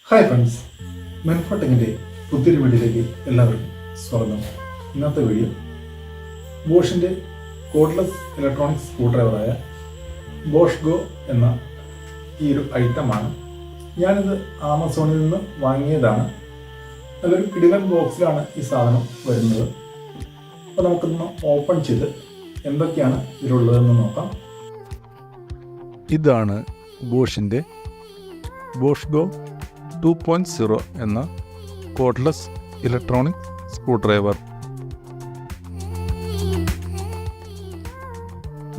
Hi friends, മെൻഫോട്ടിങ്ങിൻ്റെ പുതിയൊരു വീഡിയോയിലേക്ക് എല്ലാവർക്കും സ്വാഗതം. ഇന്നത്തെ വീഡിയോ ബോഷിൻ്റെ കോഡ്ലെസ് ഇലക്ട്രോണിക് സ്ക്രൂ ഡ്രൈവറായ ബോഷ് ഗോ എന്ന ഈ ഒരു ഐറ്റമാണ്. ഞാനിത് ആമസോണിൽ നിന്ന് വാങ്ങിയതാണ്. നല്ലൊരു കിടിലൻ ബോക്സിലാണ് ഈ സാധനം വരുന്നത്. അപ്പോൾ നമുക്കിന്ന് ഓപ്പൺ ചെയ്ത് എന്തൊക്കെയാണ് ഇതിലുള്ളതെന്ന് നോക്കാം. ഇതാണ് ബോഷിൻ്റെ ബോഷ് ഗോ 2.0 എന്ന കോഡ്ലെസ് ഇലക്ട്രോണിക് സ്ക്രൂ ഡ്രൈവർ.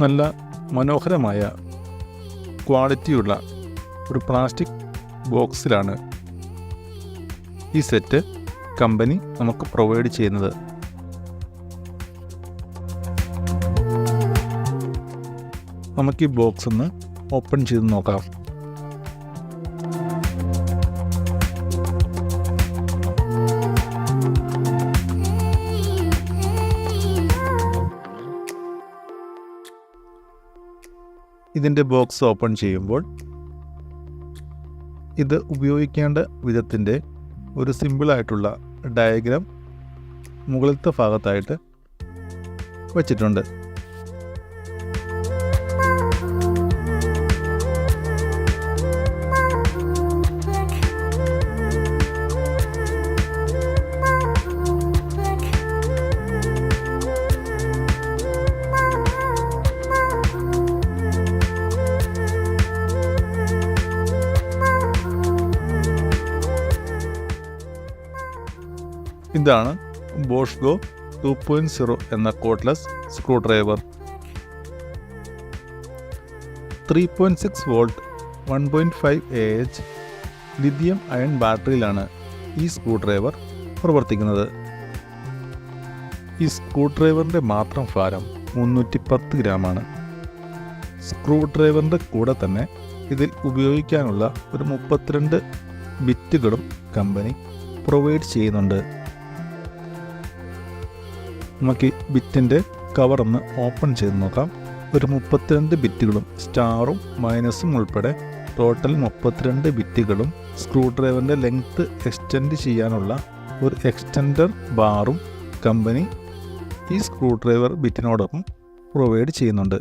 നല്ല മനോഹരമായ ക്വാളിറ്റിയുള്ള ഒരു പ്ലാസ്റ്റിക് ബോക്സിലാണ് ഈ സെറ്റ് കമ്പനി നമുക്ക് പ്രൊവൈഡ് ചെയ്യുന്നത്. നമുക്ക് ഈ ബോക്സ് ഒന്ന് ഓപ്പൺ ചെയ്ത് നോക്കാം. ഇതിൻ്റെ ബോക്സ് ഓപ്പൺ ചെയ്യുമ്പോൾ ഇത് ഉപയോഗിക്കേണ്ട വിധത്തിൻ്റെ ഒരു സിമ്പിളായിട്ടുള്ള ഡയഗ്രാം മുകളിലത്തെ ഭാഗത്തായിട്ട് വച്ചിട്ടുണ്ട്. ഇതാണ് ബോഷ് ഗോ 2.0 എന്ന cordless screwdriver. 3.6 volt 1.5 Ah lithium ion ബാറ്ററിയിലാണ് ഈ സ്ക്രൂ ഡ്രൈവർ പ്രവർത്തിക്കുന്നത്. ഈ സ്ക്രൂ ഡ്രൈവറിൻ്റെ മാത്രം ഭാരം 310 ഗ്രാമാണ്. സ്ക്രൂ ഡ്രൈവറിൻ്റെ കൂടെ തന്നെ ഇതിൽ ഉപയോഗിക്കാനുള്ള ഒരു 32 ബിറ്റുകളും കമ്പനി പ്രൊവൈഡ് ചെയ്യുന്നുണ്ട്. നമുക്ക് ഈ ബിറ്റിൻ്റെ കവറൊന്ന് ഓപ്പൺ ചെയ്ത് നോക്കാം. ഒരു 32 ബിറ്റുകളും സ്റ്റാറും മൈനസും ഉൾപ്പെടെ ടോട്ടൽ 32 ബിറ്റുകളും സ്ക്രൂ ഡ്രൈവറിൻ്റെ ലെങ്ത്ത് എക്സ്റ്റെൻഡ് ചെയ്യാനുള്ള ഒരു എക്സ്റ്റൻഡർ ബാറും കമ്പനി ഈ സ്ക്രൂ ഡ്രൈവർ ബിറ്റിനോടൊപ്പം പ്രൊവൈഡ് ചെയ്യുന്നുണ്ട്.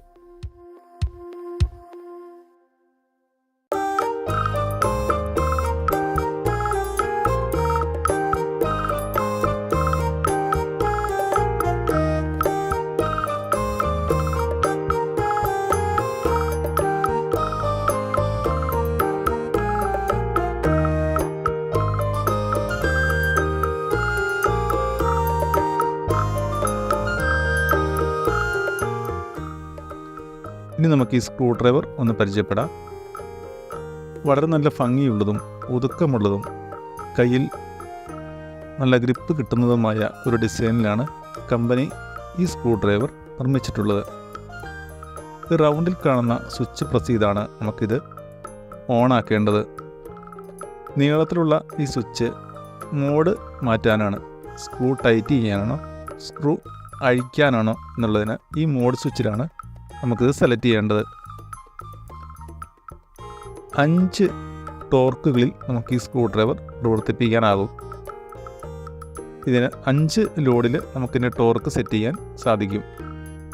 ഇനി നമുക്ക് ഈ സ്ക്രൂ ഡ്രൈവർ ഒന്ന് പരിചയപ്പെടാം. വളരെ നല്ല ഭംഗിയുള്ളതും ഒതുക്കമുള്ളതും കയ്യിൽ നല്ല ഗ്രിപ്പ് കിട്ടുന്നതുമായ ഒരു ഡിസൈനിലാണ് കമ്പനി ഈ സ്ക്രൂ ഡ്രൈവർ നിർമ്മിച്ചിട്ടുള്ളത്. ഈ റൗണ്ടിൽ കാണുന്ന സ്വിച്ച് പ്രസ് ചെയ്താണ് നമുക്കിത് ഓൺ ആക്കേണ്ടത്. നീളത്തിലുള്ള ഈ സ്വിച്ച് മോഡ് മാറ്റാനാണ്, സ്ക്രൂ ടൈറ്റ് ചെയ്യാനാണോ സ്ക്രൂ അഴിക്കാനാണോ എന്നുള്ളതിന് ഈ മോഡ് സ്വിച്ചിലാണ് നമുക്കിത് സെലക്ട് ചെയ്യേണ്ടത്. 5 ടോർക്കുകളിൽ നമുക്ക് ഈ സ്ക്രൂ ഡ്രൈവർ പ്രവർത്തിപ്പിക്കാനാകും. ഇതിന് 5 ലോഡിൽ നമുക്കിതിൻ്റെ ടോർക്ക് സെറ്റ് ചെയ്യാൻ സാധിക്കും.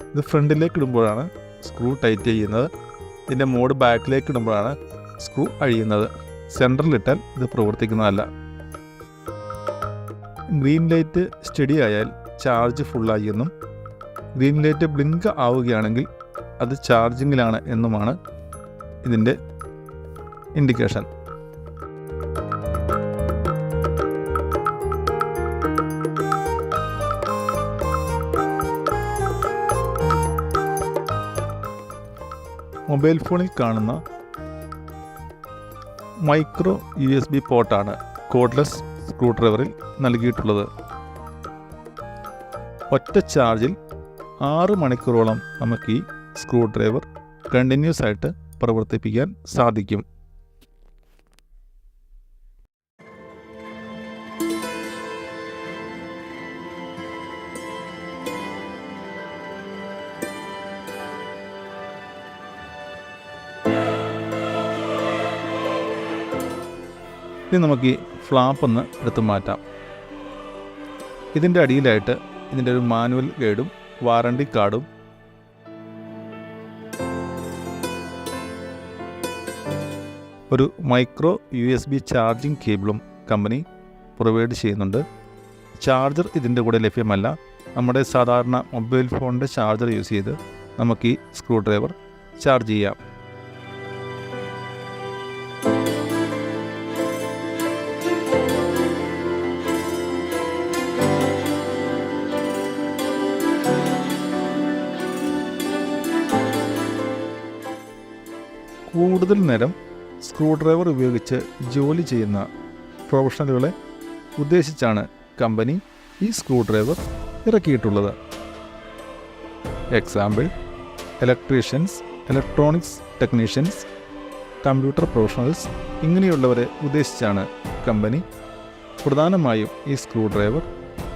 ഇത് ഫ്രണ്ടിലേക്ക് ഇടുമ്പോഴാണ് സ്ക്രൂ ടൈറ്റ് ചെയ്യുന്നത്. ഇതിൻ്റെ മോഡ് ബാക്കിലേക്ക് ഇടുമ്പോഴാണ് സ്ക്രൂ അഴിയുന്നത്. സെൻറ്ററിലിട്ടാൽ ഇത് പ്രവർത്തിക്കുന്നതല്ല. ഗ്രീൻ ലൈറ്റ് സ്റ്റഡി ആയാൽ ചാർജ് ഫുള്ളായി എന്നും ഗ്രീൻ ലൈറ്റ് ബ്ലിങ്ക് ആവുകയാണെങ്കിൽ അത് ചാർജിങ്ങിലാണ് എന്നുമാണ് ഇതിൻ്റെ ഇൻഡിക്കേഷൻ. മൊബൈൽ ഫോണിൽ കാണുന്ന മൈക്രോ USB പോർട്ടാണ് കോഡ്ലെസ് സ്ക്രൂ ഡ്രൈവറിൽ നൽകിയിട്ടുള്ളത്. ഒറ്റ ചാർജിൽ 6 മണിക്കൂറോളം നമുക്ക് ഈ സ്ക്രൂ ഡ്രൈവർ കണ്ടിന്യൂസ് ആയിട്ട് പ്രവർത്തിപ്പിക്കാൻ സാധിക്കും. ഇനി നമുക്ക് ഈ ഫ്ലാപ്പ് ഒന്ന് എടുത്ത് മാറ്റാം. ഇതിൻ്റെ അടിയിലായിട്ട് ഇതിൻ്റെ ഒരു മാനുവൽ ഗൈഡും വാറണ്ടി കാർഡും ഒരു മൈക്രോ USB ചാർജിങ് കേബിളും കമ്പനി പ്രൊവൈഡ് ചെയ്യുന്നുണ്ട്. ചാർജർ ഇതിൻ്റെ കൂടെ ലഭ്യമല്ല. നമ്മുടെ സാധാരണ മൊബൈൽ ഫോണിൻ്റെ ചാർജർ യൂസ് ചെയ്ത് നമുക്ക് ഈ സ്ക്രൂ ഡ്രൈവർ ചാർജ് ചെയ്യാം. കൂടുതൽ നേരം സ്ക്രൂ ഡ്രൈവർ ഉപയോഗിച്ച് ജോലി ചെയ്യുന്ന പ്രൊഫഷണലുകളെ ഉദ്ദേശിച്ചാണ് കമ്പനി ഈ സ്ക്രൂ ഡ്രൈവർ ഇറക്കിയിട്ടുള്ളത്. Example, electricians, electronics technicians, computer professionals ഇങ്ങനെയുള്ളവരെ ഉദ്ദേശിച്ചാണ് കമ്പനി പ്രധാനമായും ഈ സ്ക്രൂ ഡ്രൈവർ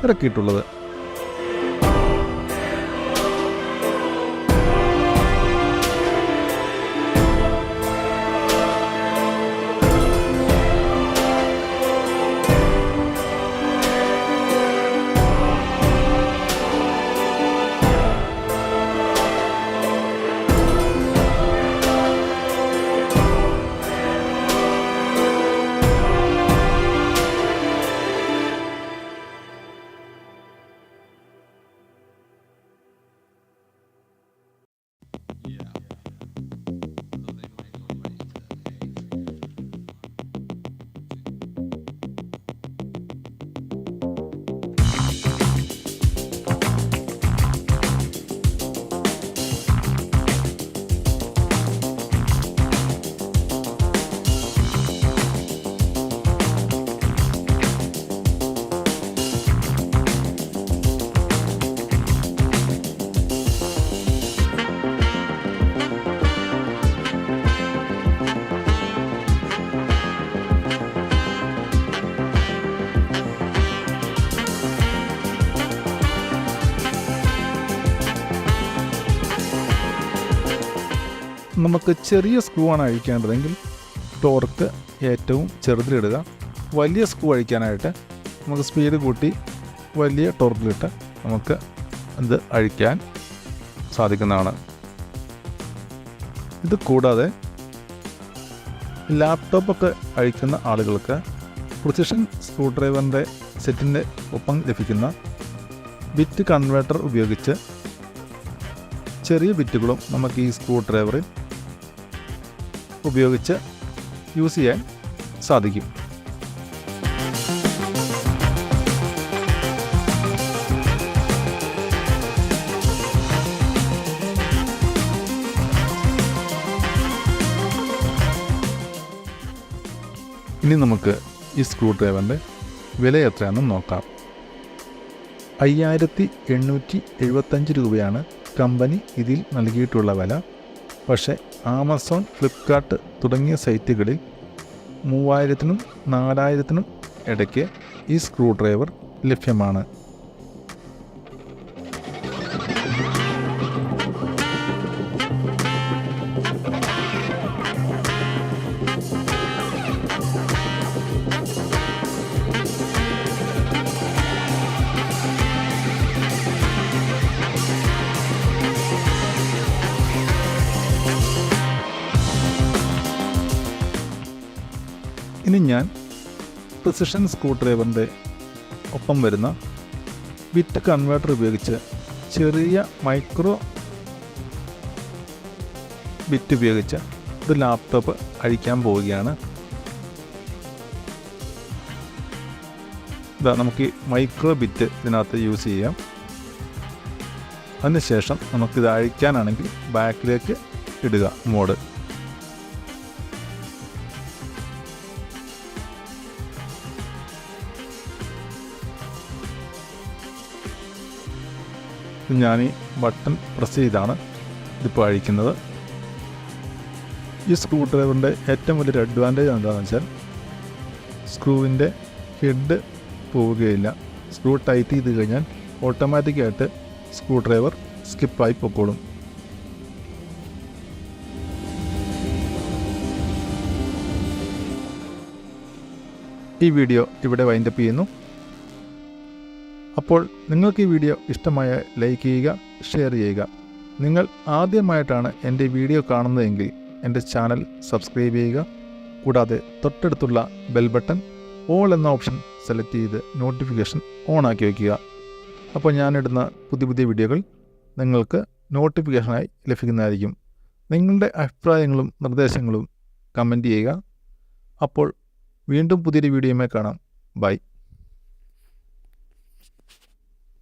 ഇറക്കിയിട്ടുള്ളത്. നമുക്ക് ചെറിയ സ്ക്രൂ ആണ് അഴിക്കേണ്ടതെങ്കിൽ ടോർക്ക് ഏറ്റവും ചെറുതിലിടുക. വലിയ സ്ക്രൂ അഴിക്കാനായിട്ട് നമുക്ക് സ്പീഡ് കൂട്ടി വലിയ ടോർക്കിലിട്ട് നമുക്ക് ഇത് അഴിക്കാൻ സാധിക്കുന്നതാണ്. ഇത് കൂടാതെ ലാപ്ടോപ്പൊക്കെ അഴിക്കുന്ന ആളുകൾക്ക് പ്രിസിഷൻ സ്ക്രൂ ഡ്രൈവറിൻ്റെ സെറ്റിൻ്റെ ഒപ്പം ലഭിക്കുന്ന ബിറ്റ് കൺവേർട്ടർ ഉപയോഗിച്ച് ചെറിയ ബിറ്റുകളും നമുക്ക് ഈ സ്ക്രൂ ഡ്രൈവറിൽ ഉപയോഗിച്ച് യൂസ് ചെയ്യാൻ സാധിക്കും. ഇനി നമുക്ക് ഈ സ്ക്രൂ ഡ്രൈവറിൻ്റെ വില എത്രയാണെന്ന് നോക്കാം. 5875 രൂപയാണ് കമ്പനി ഇതിൽ നൽകിയിട്ടുള്ള വില. പക്ഷേ ആമസോൺ, ഫ്ലിപ്കാർട്ട് തുടങ്ങിയ സൈറ്റുകളിൽ 3000-നും 4000-നും ഇടയ്ക്ക് ഈ സ്ക്രൂ ഡ്രൈവർ ലഭ്യമാണ്. ഇനി ഞാൻ പ്രിസിഷൻ സ്ക്രൂ ഡ്രൈവറിൻ്റെ ഒപ്പം വരുന്ന ബിറ്റ് കൺവേർട്ടർ ഉപയോഗിച്ച് ചെറിയ മൈക്രോ ബിറ്റ് ഉപയോഗിച്ച് ഒരു ലാപ്ടോപ്പ് അഴിക്കാൻ പോവുകയാണ്. നമുക്ക് മൈക്രോ ബിറ്റ് ഇതിനകത്ത് യൂസ് ചെയ്യാം. അതിനുശേഷം നമുക്കിത് അഴിക്കാനാണെങ്കിൽ ബാക്കിലേക്ക് ഇടുക മോഡ്. ഞാൻ ഈ ബട്ടൺ പ്രസ് ചെയ്താണ് ഇതിപ്പോൾ അഴിക്കുന്നത്. ഈ സ്ക്രൂ ഡ്രൈവറിൻ്റെ ഏറ്റവും വലിയൊരു അഡ്വാൻറ്റേജ് എന്താണെന്ന് വെച്ചാൽ സ്ക്രൂവിൻ്റെ ഹെഡ് പോവുകയില്ല. സ്ക്രൂ ടൈറ്റ് ചെയ്ത് കഴിഞ്ഞാൽ ഓട്ടോമാറ്റിക്കായിട്ട് സ്ക്രൂ ഡ്രൈവർ സ്കിപ്പായി പൊക്കോളും. ഈ വീഡിയോ ഇവിടെ വൈൻഡപ്പ് ചെയ്യുന്നു. അപ്പോൾ നിങ്ങൾക്ക് ഈ വീഡിയോ ഇഷ്ടമായ ലൈക്ക് ചെയ്യുക, ഷെയർ ചെയ്യുക. നിങ്ങൾ ആദ്യമായിട്ടാണ് എൻ്റെ വീഡിയോ കാണുന്നതെങ്കിൽ എൻ്റെ ചാനൽ സബ്സ്ക്രൈബ് ചെയ്യുക. കൂടാതെ തൊട്ടടുത്തുള്ള ബെൽ ബട്ടൺ ഓൾ എന്ന ഓപ്ഷൻ സെലക്ട് ചെയ്ത് നോട്ടിഫിക്കേഷൻ ഓൺ ആക്കി വയ്ക്കുക. അപ്പോൾ ഞാനിടുന്ന പുതിയ വീഡിയോകൾ നിങ്ങൾക്ക് നോട്ടിഫിക്കേഷനായി ലഭിക്കുന്നതായിരിക്കും. നിങ്ങളുടെ അഭിപ്രായങ്ങളും നിർദ്ദേശങ്ങളും കമൻറ്റ് ചെയ്യുക. അപ്പോൾ വീണ്ടും പുതിയൊരു വീഡിയോയുമായി കാണാം. ബൈ.